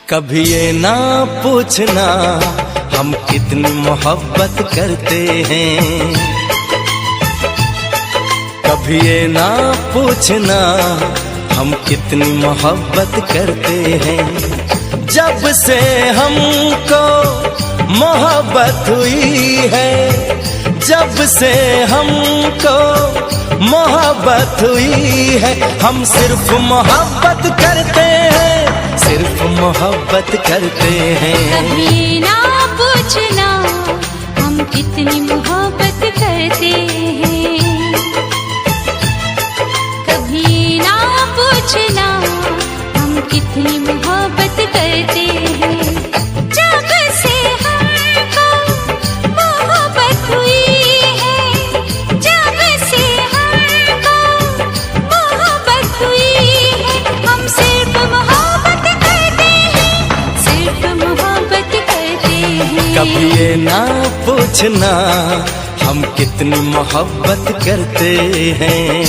कभी ये ना पूछना हम कितनी मोहब्बत करते हैं, कभी ये ना पूछना हम कितनी मोहब्बत करते हैं। जब से हमको मोहब्बत हुई है, जब से हमको मोहब्बत हुई है, हम सिर्फ मोहब्बत करते हैं, सिर्फ मोहब्बत करते हैं। कभी ना पूछना हम कितनी मोहब्बत करते हैं, कभी ना पूछना हम कितनी मोहब्बत करते हैं। जब से हमको मोहब्बत हुई है, जब से हमको मोहब्बत हुई है, हम सिर्फ मोहब्बत करते हैं, सिर्फ मोहब्बत करते हैं। कभी ये ना पूछना हम कितनी मोहब्बत करते हैं।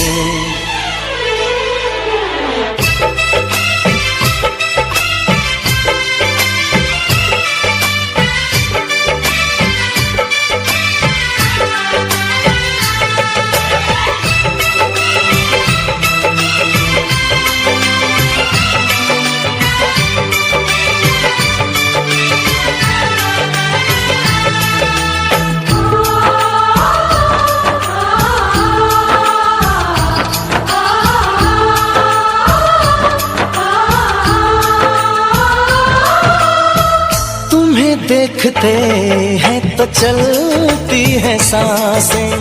देखते हैं तो चलती है सांसें,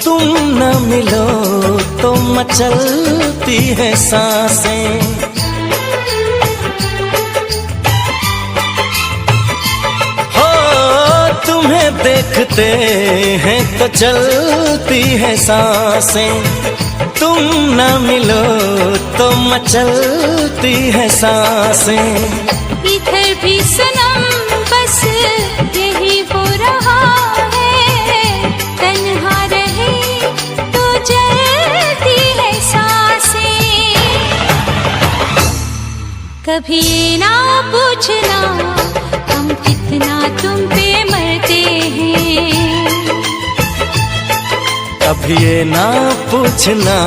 तुम न मिलो तो मचलती है सांसें। हो तुम्हें देखते हैं तो चलती है सांसें, तुम न मिलो तो मचलती है सांसें। इधर भी सनम बस यही हो रहा है, तन्हा रहे तो जलती है सांसें। कभी ना पूछना हम कितना तुम पे मरते हैं, कभी ये ना पूछना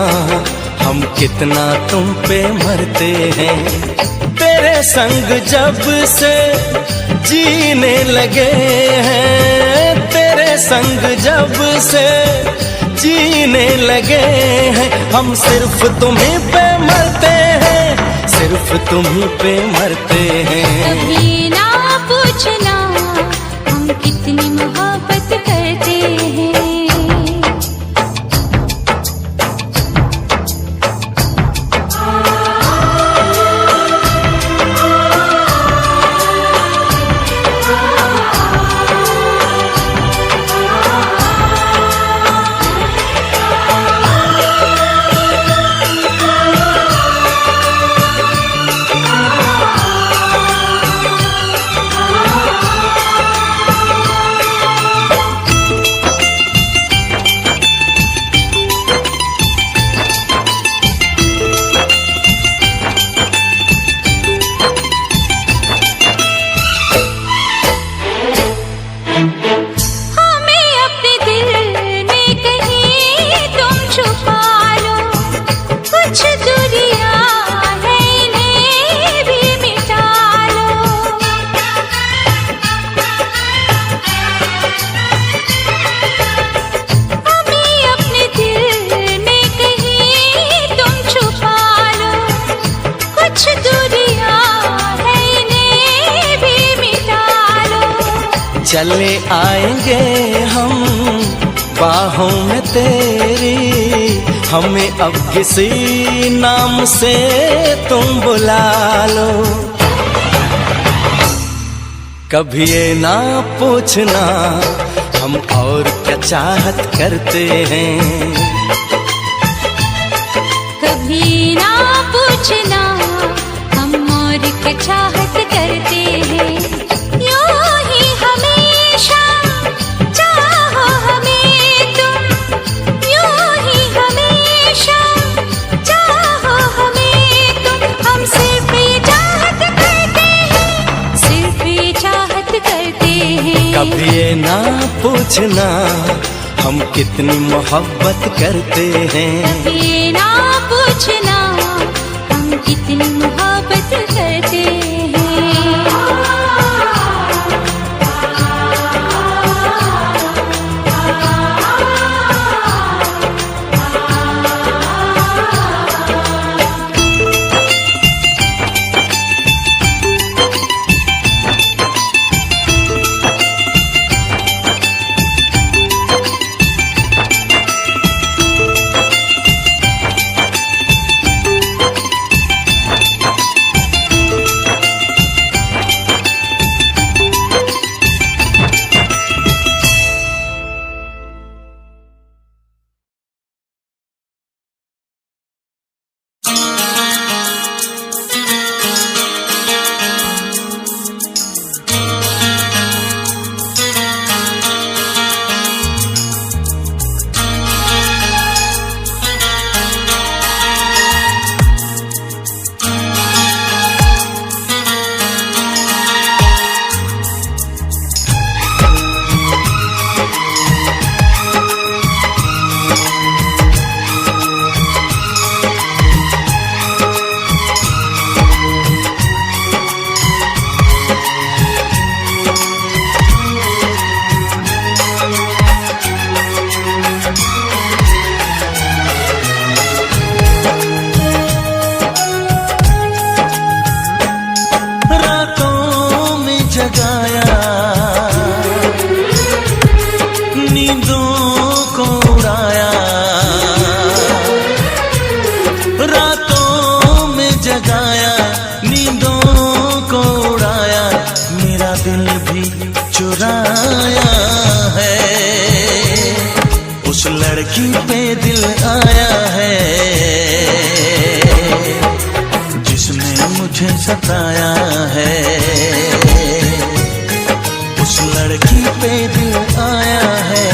हम कितना तुम पे मरते हैं। तेरे संग जब से जीने लगे हैं, तेरे संग जब से जीने लगे हैं, हम सिर्फ तुम्हीं पे मरते हैं, सिर्फ तुम्हीं पे मरते हैं। कभी ना पूछना हम कितनी मोहब्बत करते हैं। चले आएंगे हम बाहों में तेरी, हमें अब किसी नाम से तुम बुला लो। कभी ये ना पूछना हम और क्या चाहत करते हैं, कभी ना पूछना हम और क्या चाहत करते हैं। हम सिर्फ ये चाहत करते हैं, पूछना हम कितनी मोहब्बत करते हैं। कभी ना पूछना हम कितनी मोहब्बत करते हैं। लड़की पे दिल आया है जिसने मुझे सताया है। उस लड़की पे दिल आया है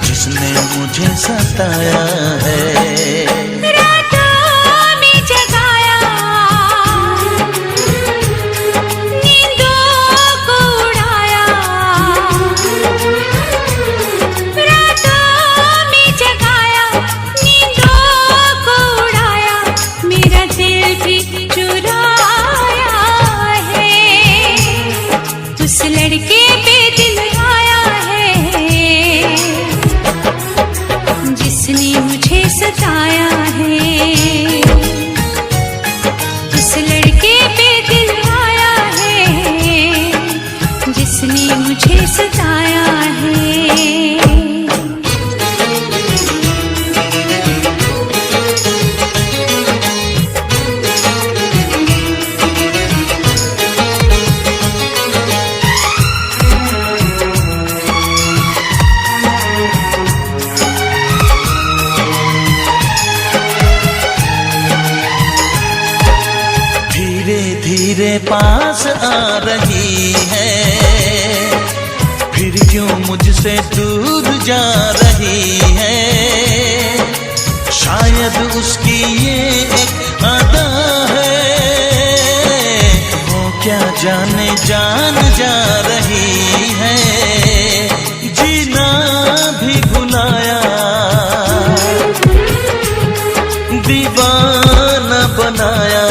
जिसने मुझे सताया है। धीरे पास आ रही है, फिर क्यों मुझसे दूर जा रही है। शायद उसकी ये एक अदा है, वो क्या जाने जान जा रही है। जीना भी भुलाया, दीवाना बनाया।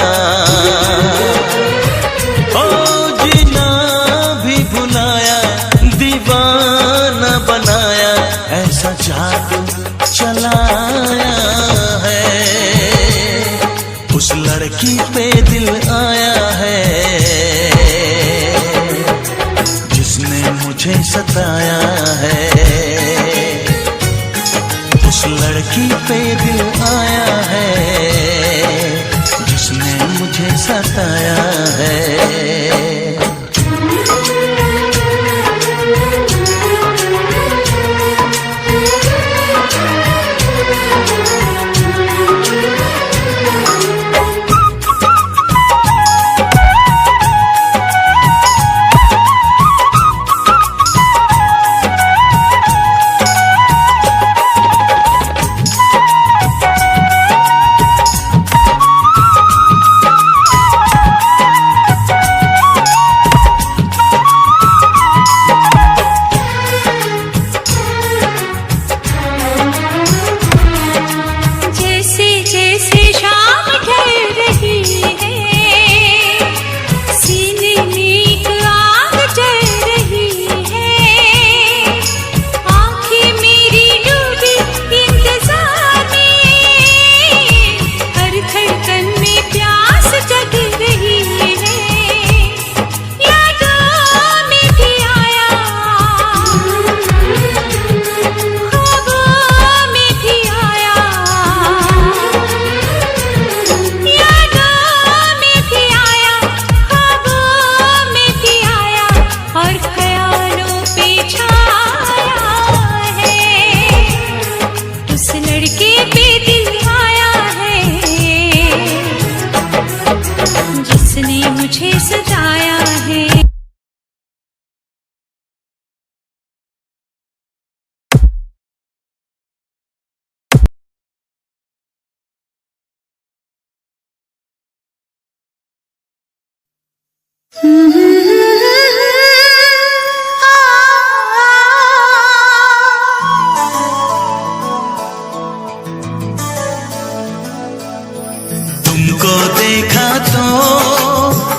ऐसा जादू चलाया है, उस लड़की पे दिल आया है जिसने मुझे सताया है। उस लड़की पे दिल आया है जिसने मुझे सताया है। मुझे सताया है। तुमको देखा तो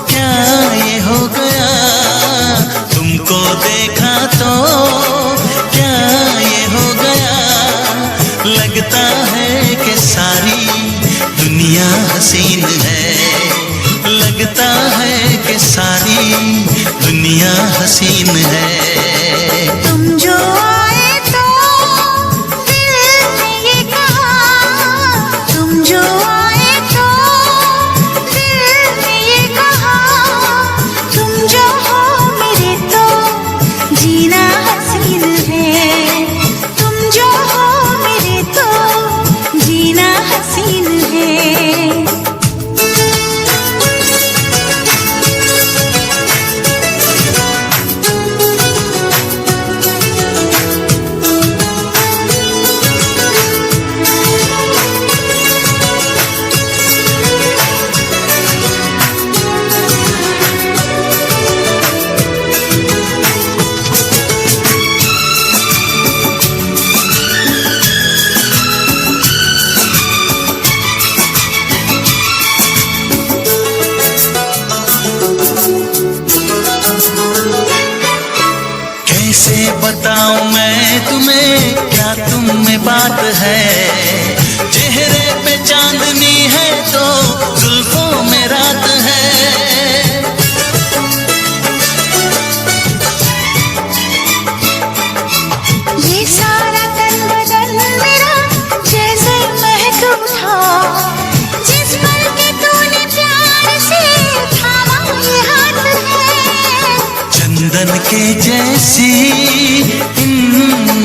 क्या ये हो गया, तुमको देखा तो क्या ये हो गया, लगता है कि सारी दुनिया हसीन है, लगता है कि सारी दुनिया हसीन है। तुम जो आए तो दिल ने ये कहा, तुम जो आए तो दिल ने ये कहा, तुम जो हो मेरे तो जीना हसीन है, तुम जो हो मेरे तो जीना हसीन है। कैसे बताऊं मैं तुम्हें क्या तुम में बात है, चेहरे पे चांदनी है तो जुल्फों में रात है। ये सारा तन बदन मेरा जैसे महक उठा, जिस पल के तूने प्यार से थामा ये हाथ है। चंदन के जैसी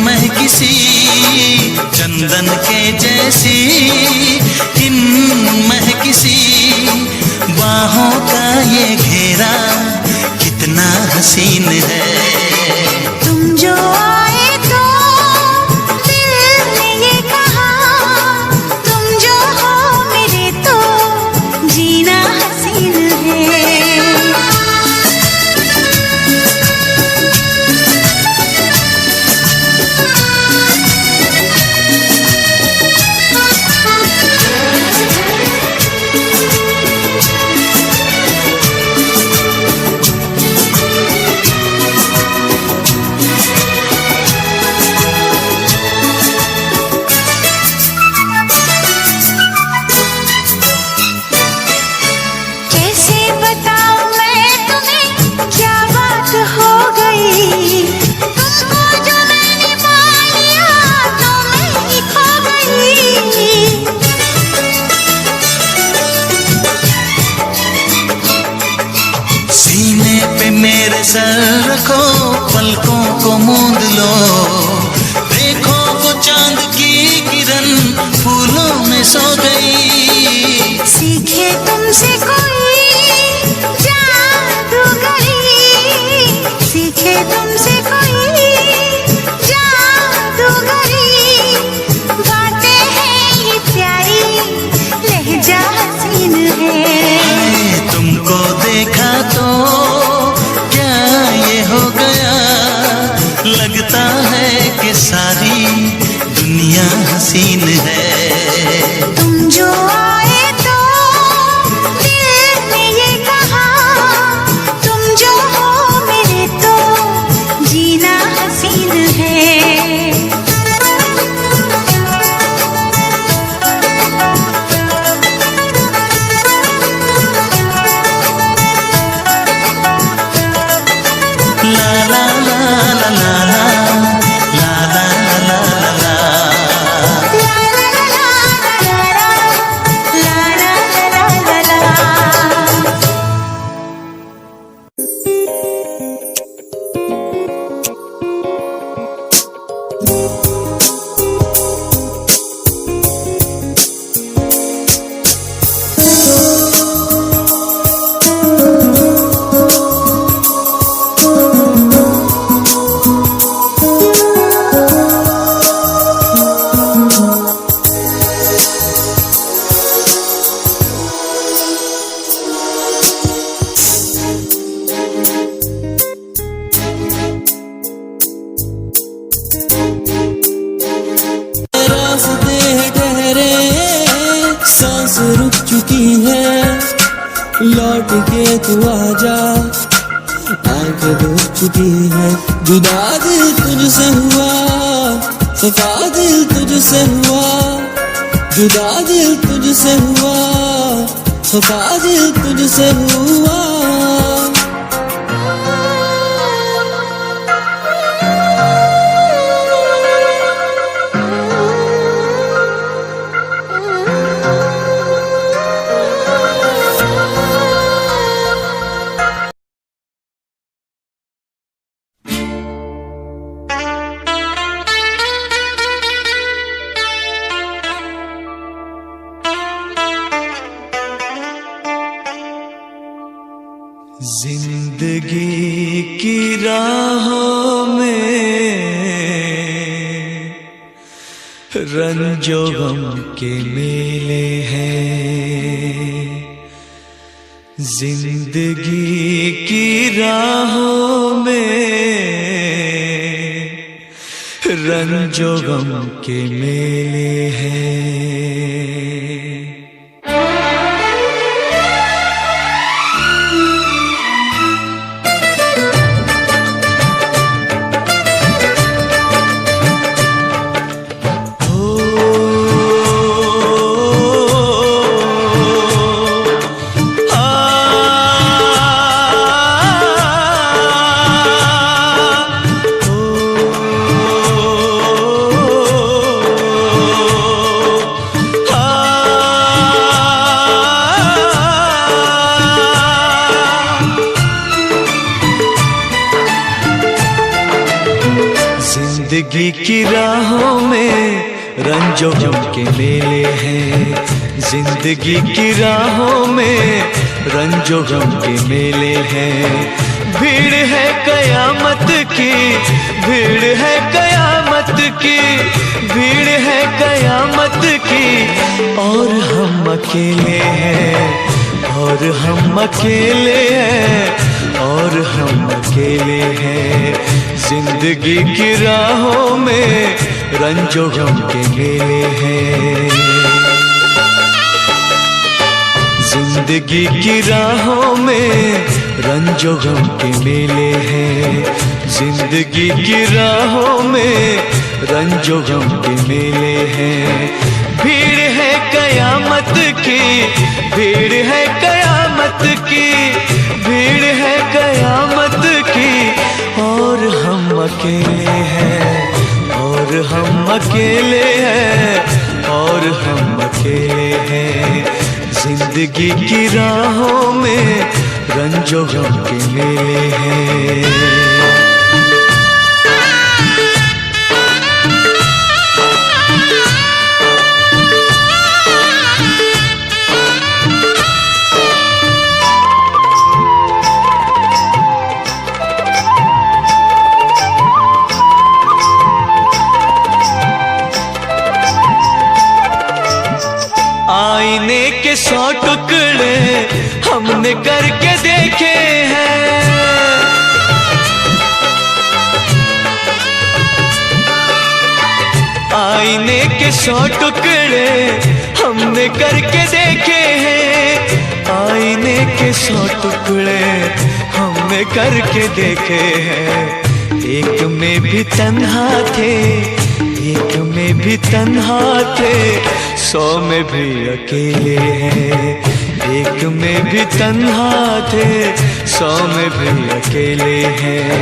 महकिसी, चंदन के जैसी इन महकिसी बाहों का ये घेरा कितना हसीन है। तुम जो आए तो दिल ने ये कहा, तुम जो हो मेरे तो जीना हसीन है। कैसे बताऊं मैं तुम्हें क्या बात हो गई, तुमको जो मैंने पा लिया तो मैं ही खो गई। सीने पे मेरे सर रखो, पलकों को मूंद लो, देखो वो चांद की किरण फूलों में सो गई। सीखे तुमसे कोई जादूगरी, सीखे तुमसे कोई जादूगरी, बातें हैं ये प्यारी लहजा हसीन है। तुमको देखा तो क्या ये हो गया, लगता है कि सारी दुनिया हसीन है। तुम जो आए तो दिल ने ये कहा, तुम जो हो मेरे तो जीना हसीन है। सांसें रुक चुकी है, लौट के तू आजा, आंखें रुक चुकी है। जुदा दिल तुझसे हुआ, सफा दिल तुझसे हुआ, जुदा दिल तुझसे हुआ, सफा दिल तुझसे हुआ। जिंदगी की राहों में रंजो गम के मेले हैं, जिंदगी की राहों में रंजो गम के मेले हैं। जिंदगी की राहों में रंजो गम के मेले हैं, जिंदगी की राहों में रंजो गम के मेले हैं। भीड़ है कयामत की, भीड़ है कयामत की, भीड़ है कयामत की, और हम अकेले हैं, और हम अकेले हैं, और हम अकेले हैं। जिंदगी की राहों में रंजो गम के मेले हैं, जिंदगी की राहों में रंजो गम के मेले हैं, जिंदगी की राहों में रंजो गम के मेले हैं। भीड़ है कयामत की, भीड़ है कयामत की, भीड़ है कयामत की, और हम अकेले हैं, और हम अकेले हैं, और हम अकेले हैं। जिंदगी की राहों में रंजो गम के मेले हैं। आईने के 100 टुकड़े हमने करके देखे हैं, आईने के 100 टुकड़े हमने करके देखे हैं, आईने के 100 टुकड़े हमने करके देखे हैं। एक में भी तन्हा थे, एक में भी तन्हा थे, 100 में भी अकेले हैं। एक में भी तन्हा थे, 100 में भी अकेले हैं।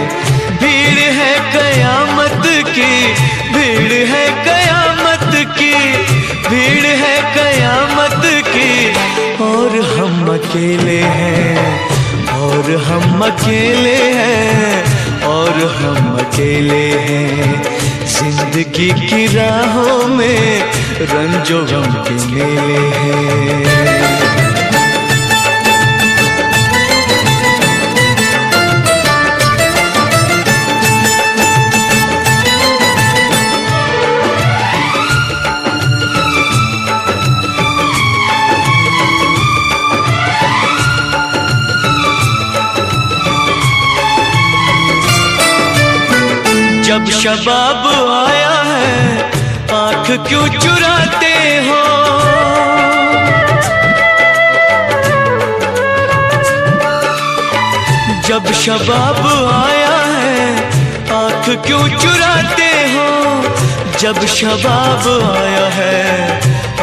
भीड़ है कयामत की, भीड़ है कयामत की, भीड़ है कयामत की, और हम अकेले हैं, और हम अकेले हैं, और हम अकेले हैं। जिंदगी की राहों में रंजो गम के मेले हैं। जब शबाब आया है आँख क्यों चुराते हो, जब शबाब आया है आँख क्यों चुराते हो, जब शबाब आया है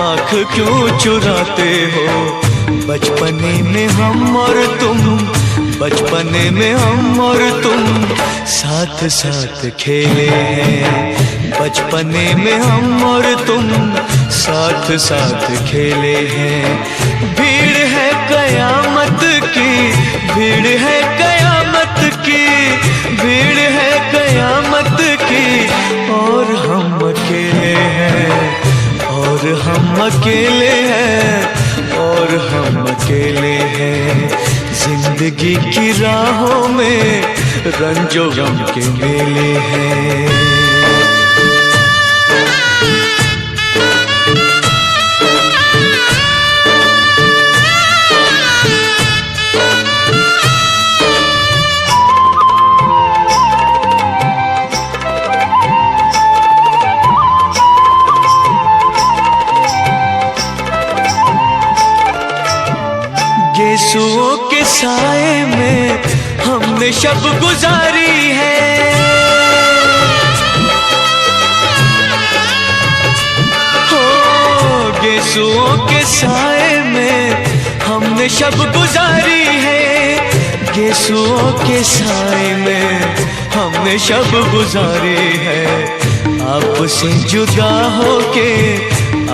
आँख क्यों चुराते हो। बचपने में हम और तुम, बचपने में हम और तुम साथ साथ खेले हैं, बचपने में हम और तुम साथ साथ खेले हैं। भीड़ है कयामत की, भीड़ है कयामत की, भीड़ है कयामत की, और हम अकेले हैं, और हम अकेले हैं, और हम अकेले हैं। जिंदगी की राहों में रंजो गम के मेले हैं। गेसुओं के साए में हमने शब गुजारी है, हो गेसुओं के साए में हमने शब गुजारी है, गेसुओं के साए में हमने शब गुजारी है। आपसे जुदा होके,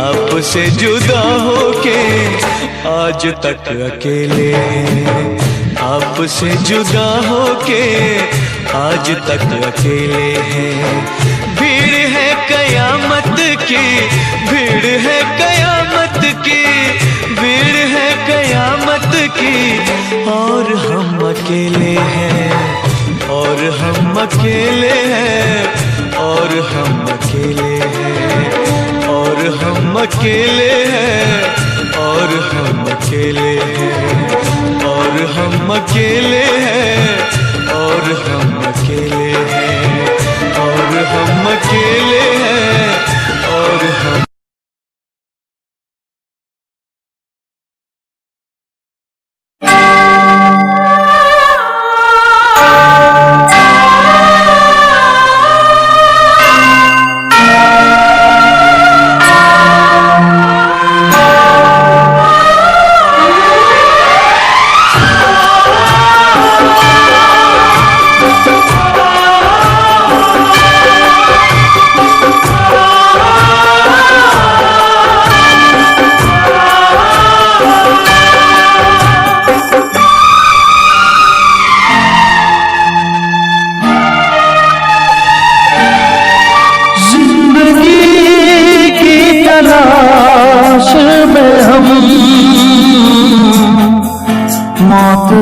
आपसे जुदा होके आज तक अकेले हैं, आपसे जुदा होके आज तक अकेले हैं। भीड़ है कयामत की, भीड़ है कयामत की, भीड़ है कयामत की, और हम अकेले हैं, और हम अकेले हैं, और हम अकेले हैं, और हम अकेले हैं, और हम अकेले हैं, और हम अकेले हैं, और हम अकेले हैं, और हम अकेले हैं, और हम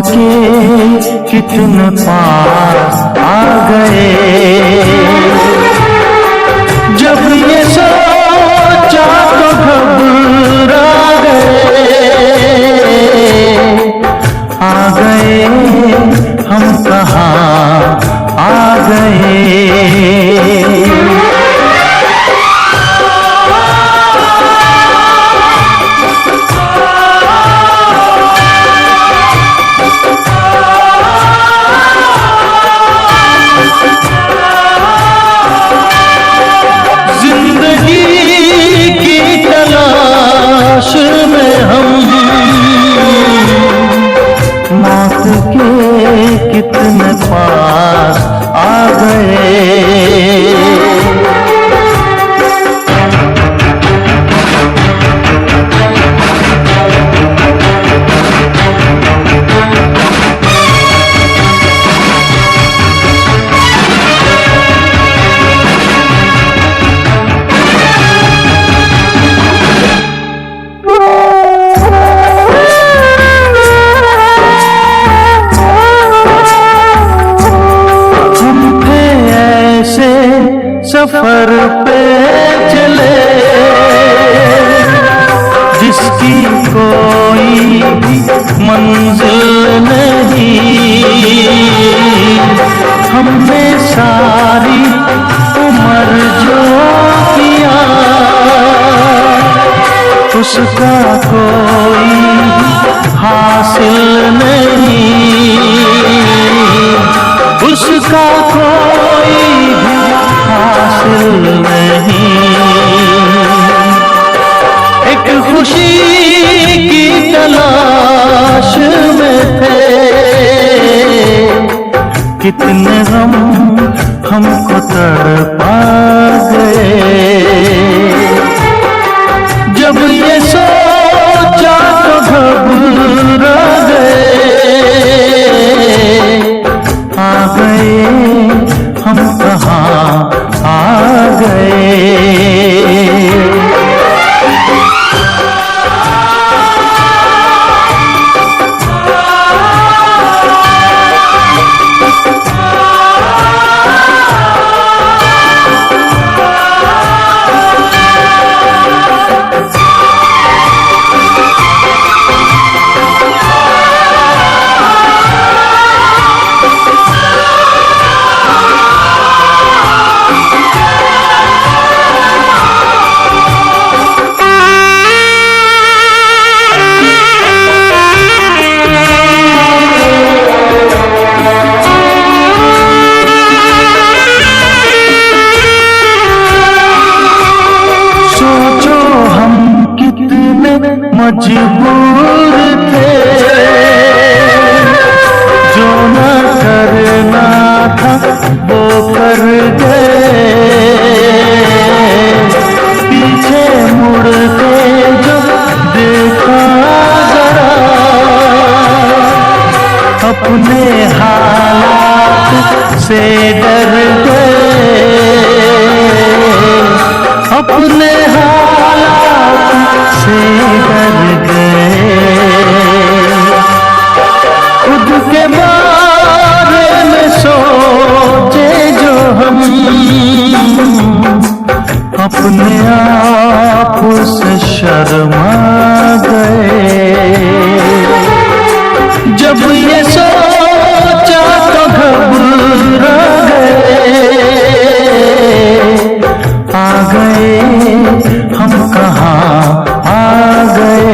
के कितने पास आ गए। जब ये सोचा तो घबरा गए हम कहाँ आ गए। कितने पास आ गए। सफर पे चले जिसकी कोई मंजिल नहीं। हमने सारी उम्र जो किया उसका कोई हासिल नहीं। कितने गम हमको तड़पा गए। जब ये सोचा तो घबरा गए, आ गए हम कहाँ आ गए। मजबूर थे, जो न करना था वो कर गए। पीछे मुड़ के जो देखा जरा, अपने हालात से डर गए। अपने हालात से डर गए। खुद के बारे में सोचे जो हम, अपने आप से शर्मा गए। जब ये सोचा तो घबरा गए, आ गए हम कहाँ आ गए।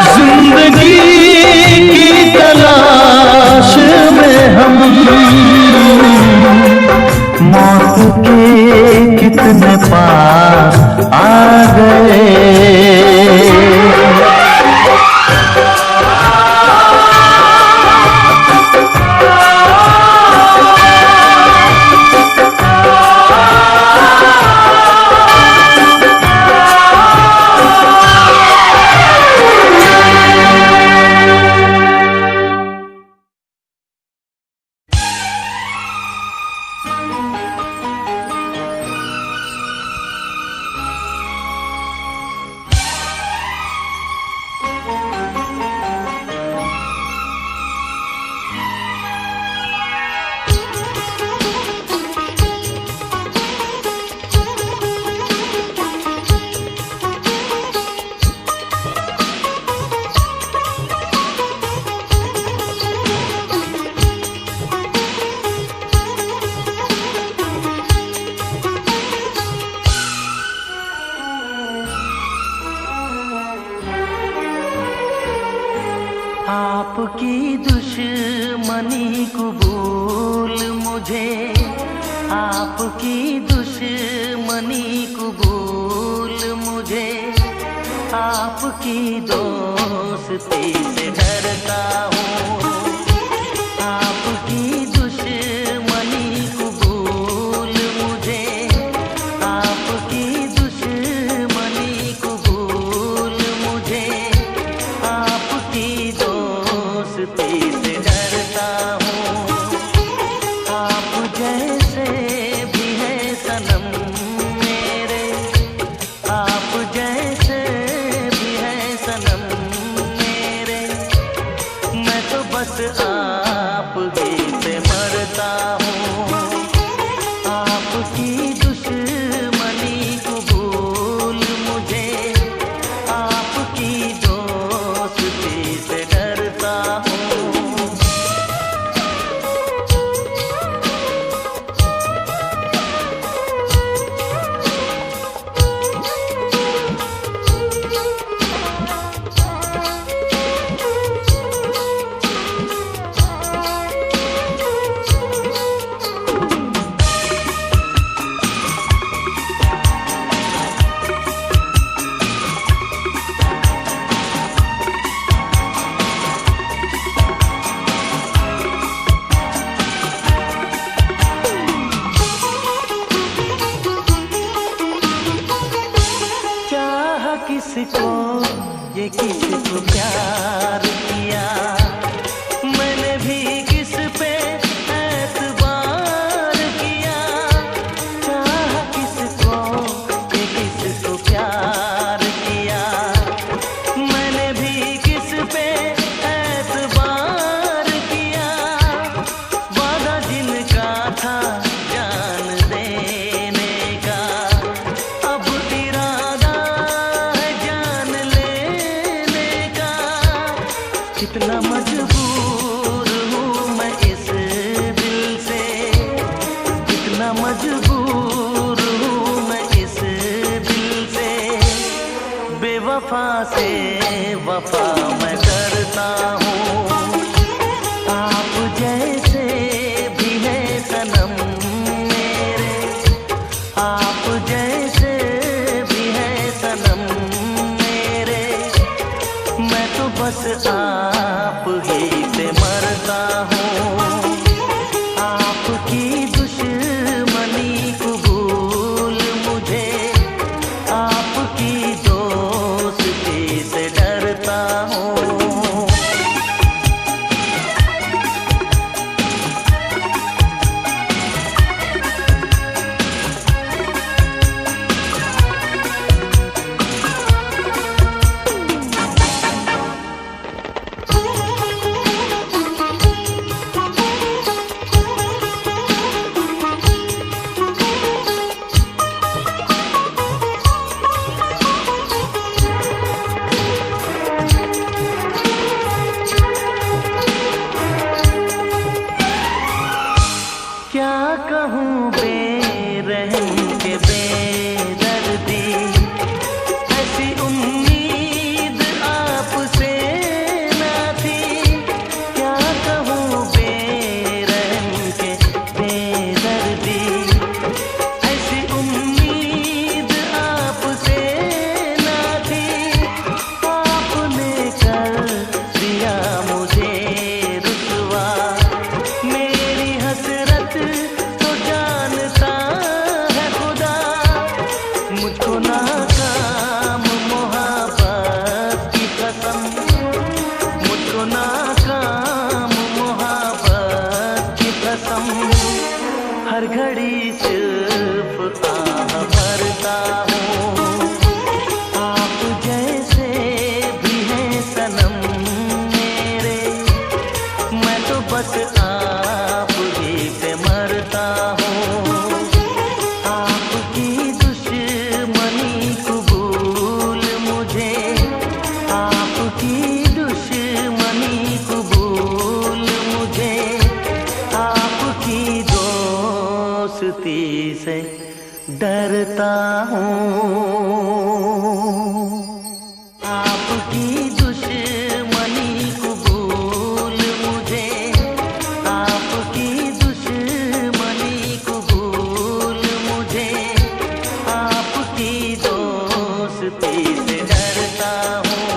जिंदगी की तलाश में हम मौत के कितने पास आ गए। आपकी दुश्मनी कबूल मुझे, आपकी दुश्मनी कबूल मुझे, आपकी दोस्ती से डरता हूँ। आपकी दुश्मनी कबूल मुझे, आपकी दुश्मनी कबूल मुझे, आपकी दोस्ती से डरता हूँ। आप जैसे भी है सनम मेरे, आप जैसे भी है सनम मेरे, मैं तो बस आप ही से मरता हूँ। आपकी दुश्मनी कबूल मुझे, आपकी दोस्ती से डरता हूँ। किसको प्यार किया, मैंने भी किस पे एतबार किया, चाहा किसको कि किसको प्यार किया, मैंने भी किस पे एतबार किया, वादा जिनका था जान देने का, अब इरादा है जान लेने का। कितना मजबूर हूँ मैं इस दिल से, कितना मजबूर हूँ मैं इस दिल से, बेवफा से वफा मैं करता हूँ। आप जैसे भी है सनम मेरे, आप जैसे भी है सनम मेरे, मैं तो बस आप ही पे मरता हूँ। आपकी दुश्मनी कबूल मुझे, आपकी दोस्ती से डरता हूँ। क्या कहूँ बेरहम के बेदर्दी, ऐसी उम्मीद आपसे ना थी। क्या कहूँ बेरहम के बेदर्दी, ऐसी उम्मीद आपसे ना थी। आपने कर दिया मुझे रुसवा, मेरी हसरत तो जानता है खुदा। मुझको नाकाम मोहब्बत की कसम, मुझको नाकाम मोहब्बत की कसम, हर घड़ी सिर्फ आह भरता हूँ। आप जैसे भी हैं सनम मेरे, मैं तो बस आप ही पे मरता हूँ। आपकी दुश्मनी कबूल मुझे, आपकी दुश्मनी कबूल मुझे, आपकी दोस्ती से डरता हूँ। आपकी दुश्मनी कबूल मुझे, आपकी दुश्मनी कबूल मुझे, आपकी दोस्ती से डरता हूँ।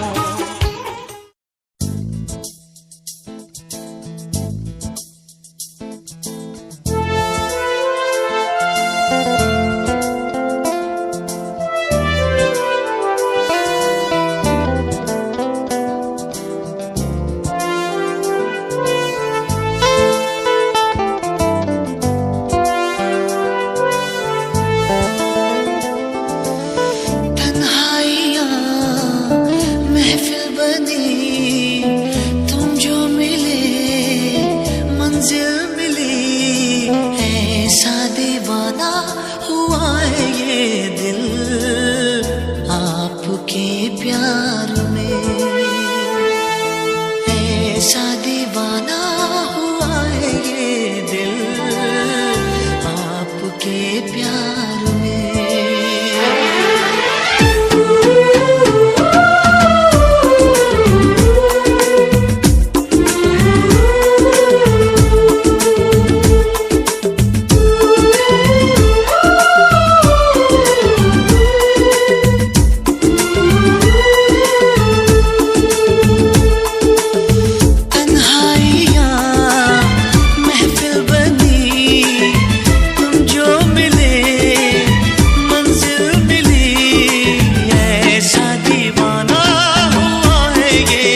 तन्हाइयाँ ये